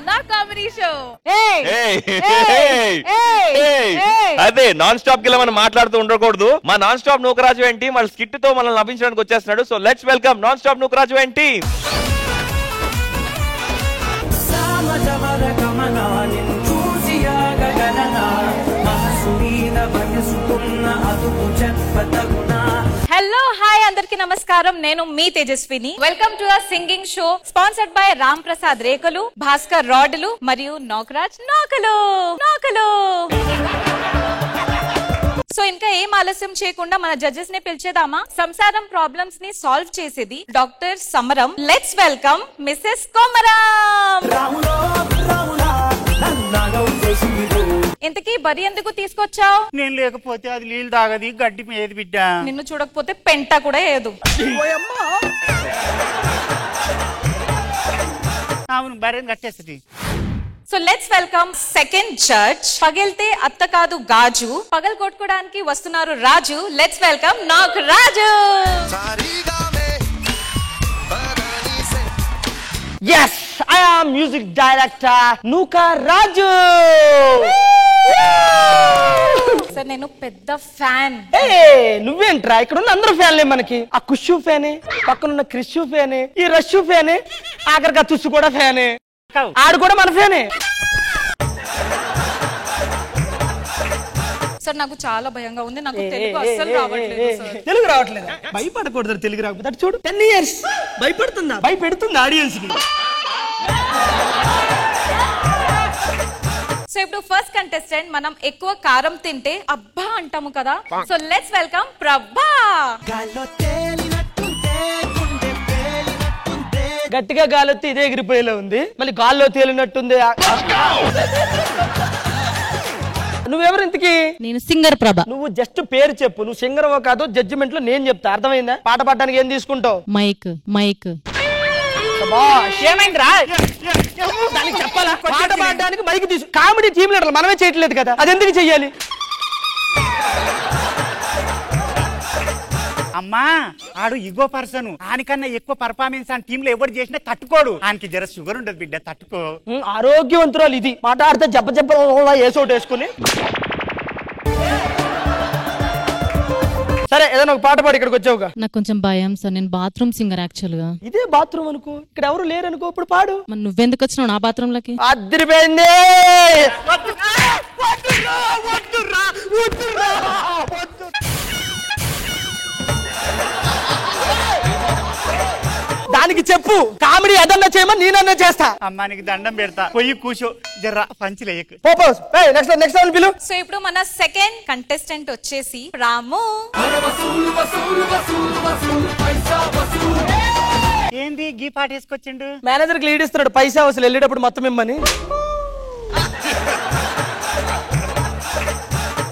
నా comedy show. అదే non stop కి మనం మాట్లాడుతూ ఉండకూడదు. మా నాన్ స్టాప్ నూకరాజు ఏంటి మన స్కిట్ తో మనల్ని నవ్వించడానికి వచ్చేస్తున్నాడు. So let's welcome non stop Nookaraju ఏంటి. హలో హాయ్ అందరికి నమస్కారం. నేను మీ Tejaswini. Welcome to our singing show sponsored by Ram Prasad రేకులు, భాస్కర్ రాడ్లు మరియు నోకరాజ్ నోకలు. సో ఇంకా ఏం ఆలస్యం చేయకుండా మన జడ్జెస్ ని పిలిచేదామా? సంసారం ప్రాబ్లమ్స్ ని సాల్వ్ చేసేది డాక్టర్ సమరం. Let's welcome Mrs Komaram. ఇంతకీ బరి ఎందుకు తీసుకొచ్చావు? నేను లేకపోతే అది నీళ్ళు తాగది, గడ్డి ఏది బిడ్డ. నిన్ను చూడకపోతే పెంట కూడా ఏదు. అవును, బర్రెని కట్టేస్తుంది. So let's welcome second judge. పగిలితే అత్త కాదు గాజు, పగలు కొట్టుకోవడానికి వస్తున్నారు Raju. Let's welcome Nag Raju. Yes, I am music director Nuka Raju. Sir నేను పెద్ద ఫ్యాన్. నువ్వేంట్రా ఇక్కడ ఉన్న అందరూ ఫ్యాన్లే మనకి. ఆ కుషు ఫ్యానే, పక్కనున్న క్రిషు ఫ్యానే, ఈ రష్యు ఫ్యానే, ఆఖరిగా తుస్సు కూడా ఫ్యానే, ఆడు కూడా మన ఫ్యానే. సార్ నాకు చాలా భయంగా ఉంది. నాకు తెలుగు అస్సలు రావట్లేదు సార్. తెలుగు రావట్లేదు? భయపడకూడదు తెలుగు రాకపోతే. అటు చూడు 10 years భయపడుతుందా? భయపెడుతుంది ఆడియన్స్ కి. సో ఇప్పుడు ఫస్ట్ కంటెస్టెంట్, మనం ఎక్కువ కారం తింటే అబ్బా అంటాము కదా. సో లెట్స్ వెల్కమ్ ప్రభా. గట్టిగా గాలొత్తి ఇదే ఎగిరిపోయేలా ఉంది, మళ్ళీ గాల్లో తేలినట్టుంది. నువ్వెవరు ఇంతకి? నేను సింగర్ ప్రభ. నువ్వు జస్ట్ పేరు చెప్పు, నువ్వు సింగర్ కాదు. జడ్జిమెంట్ లో నేను చెప్తా, అర్థమైందా? పాట పాడడానికి ఏం తీసుకుంటావు? మైక్. ఏమైందిరా? దానికి చెప్పాలా? పాట పాడడానికి మైక్ తీసు. కామెడీ టీమ్ లీడర్ మనమే చేయట్లేదు కదా, అది ఎందుకు చెయ్యాలి? అమ్మా, ఆడు ఇగో పర్సన్. ఆనికన్నా ఎక్కువ పర్ఫార్మెన్స్ ఆ టీమ్ లో ఎవరు చేసినా తట్టుకోడు. ఆయనకి జర షుగర్ ఉండదు బిడ్డ, తట్టుకో. ఆరోగ్యవంతురాలు ఇది. మాట్లాడితే జబ్బ ఏసోటి వేసుకుని. సరే ఏదైనా ఒక పాట పాడి ఇక్కడికి వచ్చావుగా. నాకు కొంచెం భయం సార్, నేను బాత్రూమ్ సింగర్ యాక్చువల్ గా. ఇదే బాత్రూమ్ అనుకో, ఇక్కడ ఎవరు లేరు అనుకో, ఇప్పుడు పాడు. మరి నువ్వెందుకు వచ్చినావు నా బాత్రూమ్ లకి? అదిరిపోయింది. దానికి చెప్పు, కామెడీ ఏదన్నా చేయమని నేనన్నా చేస్తా. అమ్మానికి దండం పెడతా, పొయ్యి కూర్చో, జర్రా పంచిలేయకు. నెక్స్ట్ పిలు. సో ఇప్పుడు మన సెకండ్ కంటెస్టెంట్ వచ్చేసి రాము. ఏంది గీ పాట వేసుకొచ్చిండు? మేనేజర్ కి లీడ్ ఇస్తున్నాడు, పైసా అసలు వెళ్ళేటప్పుడు మొత్తం ఇమ్మని.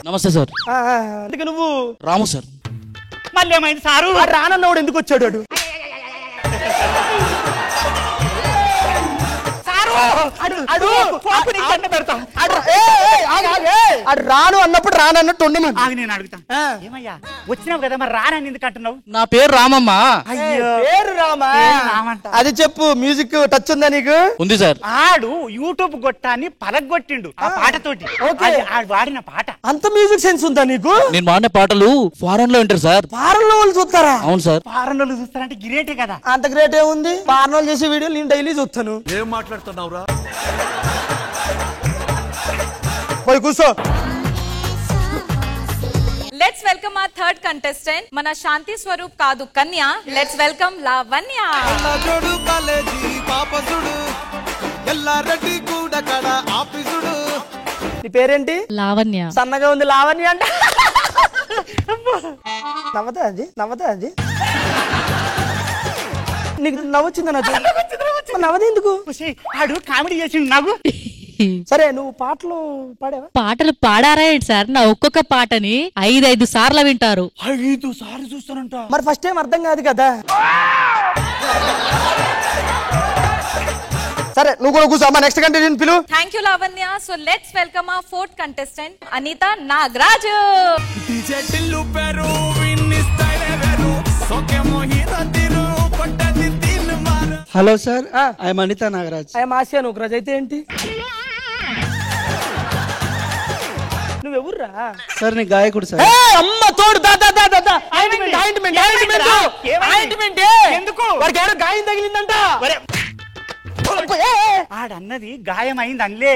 నమస్తే సార్. అందుకే నువ్వు రాము సార్. మళ్ళీ ఏమైంది సారు? రానన్నవాడు ఎందుకు వచ్చాడు? రాను అన్నప్పుడు రానన్నట్టు ఉండమని. నేను అడుగుతా, ఏమయ్యా వచ్చినావు కదా, మరి రానని ఎందుకు అంటున్నావు? నా పేరు రామమ్మా. అయ్యో పేరు రామా? అది చెప్పు. మ్యూజిక్ టచ్ ఉందా నీకు? ఉంది సార్. ఆడు యూట్యూబ్ గొట్టాన్ని పలగొట్టిండు ఆ పాటతోటి. ఆడు వాడిన పాట. అంత మ్యూజిక్ సెన్స్ ఉందా నీకు? నేను వాడిన పాటలు ఫారెన్ లో ఉంటారు సార్. ఫారెన్ లో వాళ్ళు చూస్తారా? అవును సార్. ఫారెన్ వాళ్ళు చూస్తారంటే గ్రేటే కదా. అంత గ్రేట్ ఏముంది? ఫారెన్ వాళ్ళు చేసే వీడియోలు నేను డైలీ చూస్తాను. ఏం మాట్లాడుతున్నావురా? పోయి కూర్చో. లెట్స్ వెల్కమ్ ఆ థర్డ్ కంటెస్టెంట్, మన శాంతి స్వరూప్ కాదు కన్య. Let's welcome Lavanya. నీ పేరేంటి? లావణ్య. సన్నగా ఉంది లావణ్య అంట. నవ్వదా అది నీకు నవ్వొచ్చిందా? నవ్వదు ఎందుకు? ఆడు కామెడీ చేసిండు నాకు. సరే నువ్వు పాటలు పాడావా? పాటలు పాడారా సార్? నా ఒక్కొక్క పాటని 5 సార్లు వింటారు. 5 సార్లు చూస్తానంట. మరి ఫస్ట్ టైం అర్థం కాదు కదా. సరే నువ్వు కూడా కూర్చో. నెక్స్ట్ కంటెస్టెంట్ పిలు. Thank you Lavanya. So let's welcome ఆ fourth contestant Anitha Nagaraju. Hello sir, I'm Anitha Nagaraj. I'm Asia Nookaraj. అయితే ఏంటి? నువ్వెవర్రా? సార్ నీ గాయకుడు సార్. అమ్మ తోడు ఎందుకు వాడికి ఏదో గాయం తగిలిందంట. ఆడన్నది గాయం అయింది అనలే,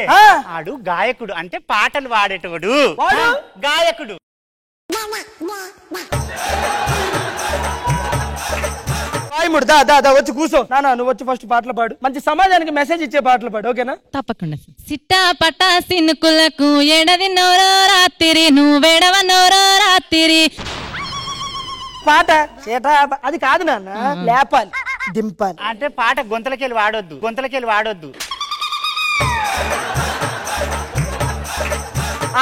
ఆడు గాయకుడు అంటే పాటలు పాడేటోడు గాయకుడు. వచ్చి కూర్చో. నానా నువ్వు వచ్చి ఫస్ట్ పాటలు పాడు, మంచి సమాజానికి మెసేజ్ ఇచ్చే పాటలు పాడు, ఓకేనా? తప్పకుండా. సిట్టా పట్టా సినుకులకు ఎడదిన్నోరో రాత్రి నువ్వేడవన్నోరో రాత్రి. పాట అది కాదు నాన్న, లేపాలి, దింపాలి. అంటే పాట గొంతలకెళ్ళి వాడొద్దు.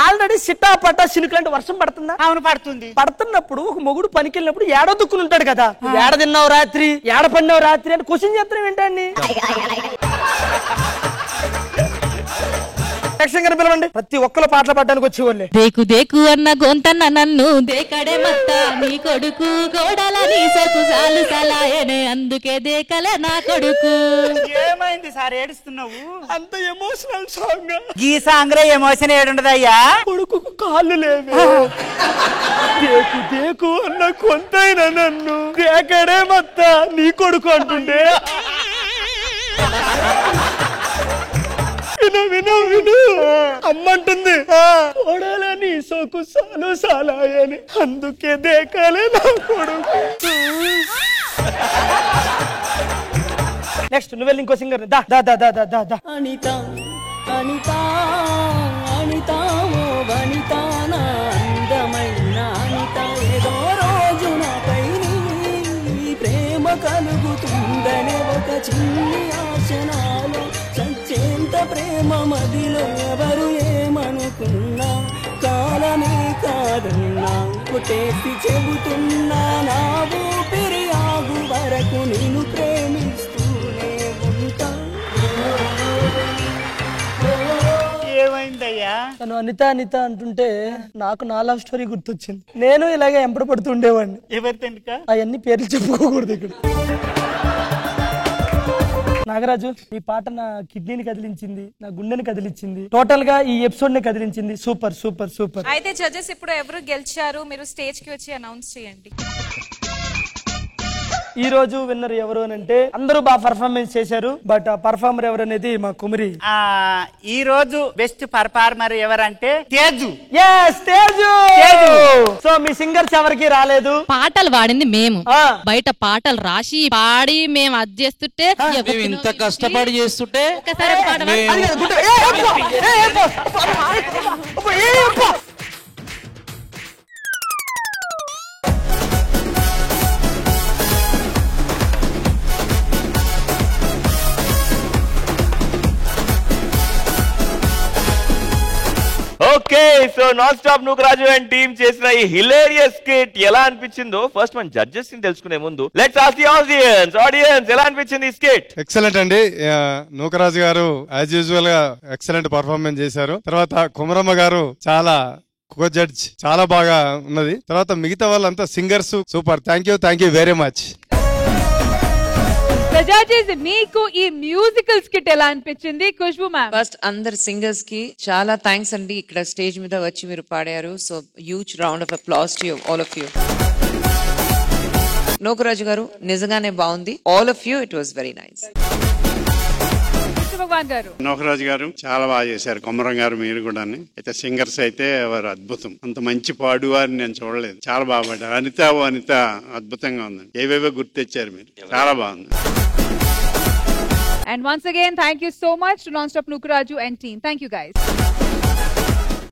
ఆల్రెడీ సిట్టా పట్టా సినుకులు అంటే వర్షం పడుతుందా? అవును పడుతుంది. పడుతున్నప్పుడు ఒక మొగుడు పనికి వెళ్ళినప్పుడు ఏడో దుక్కుని ఉంటాడు కదా, ఏడ తిన్నావు రాత్రి, ఏడ పడినావు రాత్రి అని క్వశ్చన్ చేస్తాం ఏంటండి? పిలవండి. ప్రతి ఒక్కరు పాటలు పాడడానికి వచ్చేవాళ్ళే. దేకు దేకు అన్న గొంతన్న నన్ను దేకడే మత్త నీ కొడుకు గోడల నీ సోకు సాలు సలాయనే అందుకే దేకలే నా కొడుకు. ఏమైంది సార్ ఏడుస్తున్నావు? అంత ఎమోషనల్ సాంగ్. ఈ సాంగ్ రే ఎమోషన్ ఏడుండదయ్యా. కొడుకు కాళ్ళు లేవు. దేకు దేకు అన్న కొంతైనా నన్ను దేకడే మత్త నీ కొడుకు అంటుండే. విను అమ్మంటుంది ఓడాలని సోకు సాలు సాలాయని అందుకే దేకాలే నా కొడుకు. నెక్స్ట్ నువ్వు వెళ్ళి ఇంకో సింగర్. అనిత అనిత అనిత ఓ వనిత నా అందమైన అనిత ఏదో రోజు నాపై నీ ప్రేమ కలుగుతుందనే ఒక చిన్ని ఆశనాలో చచ్చేంత ప్రేమ మదిలో ఎవరు ఏమనుకున్నా కాలమే కాదన్నా కొట్టేసి చెబుతున్నా నా ఊపిరి ఆగు వరకు నేను ప్రేమిస్తూనే ఉంటా. ఏమైందయ్యా? తను అనిత అనిత అంటుంటే నాకు నా లవ్ స్టోరీ గుర్తొచ్చింది. నేను ఇలాగే ఎంపడ పడుతుండేవాడిని. ఎవరితో? అవన్నీ పేర్లు చెప్పుకోకూడదు ఇక్కడ. నాగరాజు, ఈ పాట నా కిడ్నీని కదిలించింది, నా గుండెని కదిలించింది, టోటల్ గా ఈ ఎపిసోడ్ ని కదిలించింది. Super super super. అయితే జడ్జెస్ ఇప్పుడు ఎవరు గెలిచారు మీరు స్టేజ్ కి వచ్చి అనౌన్స్ చేయండి. ఈ రోజు విన్నర్ ఎవరు అని అంటే అందరూ బాగా పర్ఫార్మెన్స్ చేశారు, బట్ ఆ పర్ఫార్మర్ ఎవరు అనేది మా కుమరి. ఈ రోజు బెస్ట్ పర్ఫార్మర్ ఎవరంటే తేజు. తేజు. సో మీ సింగర్స్ ఎవరికి రాలేదు. పాటలు పాడింది మేము, బయట పాటలు రాసి పాడి మేము అది చేస్తుంటే ఇంత కష్టపడి చేస్తుంటే ఒకసారి పాడమా? Okay, so non stop Nookaraju and team చేసిన ఈ హిలేరియస్ స్కిట్ ఎలా అనిపించిందో ఫస్ట్ మన జడ్జెస్ ని తెలుసుకునే ముందు లెట్స్ ఆస్క్ ది ఆడియన్స్ ఎలా అనిపించింది ఈ స్కిట్? ఎక్సలెంట్ అండి. నూకరాజు గారు యాజ్ యూజువల్ గా ఎక్సలెంట్ పర్ఫార్మెన్స్ చేశారు. తర్వాత కుమరమ్మ గారు చాలా జడ్జ్ చాలా బాగా ఉన్నది. తర్వాత మిగతా వాళ్ళంతా singers super. Thank you very much. Judges మీకు ఈ మ్యూజికల్ స్కిట్ ఎలా అనిపించింది? ఖుష్బూ మ్యామ్. ఫస్ట్ అందరు సింగర్స్ కి చాలా థ్యాంక్స్ అండి, ఇక్కడ స్టేజ్ మీద వచ్చి మీరు పాడారు. So huge round of applause to all of you. Nookaraju గారు నిజంగానే బాగుంది. All of you, it was very nice. Nookaraju గారు చాలా బాగా చేశారు. కొమరం గారు మీరు కూడా. అయితే సింగర్స్ అయితే వారు అద్భుతం. అంత మంచి పాడువారిని నేను చూడలేదు. చాలా బాగా పాడారు. అనిత అద్భుతంగా ఉందండి. ఏవేవో గుర్తు తెచ్చారు మీరు, చాలా బాగుంది. And once again, thank you so much to Non-Stop Nukaraju and team. Thank you guys.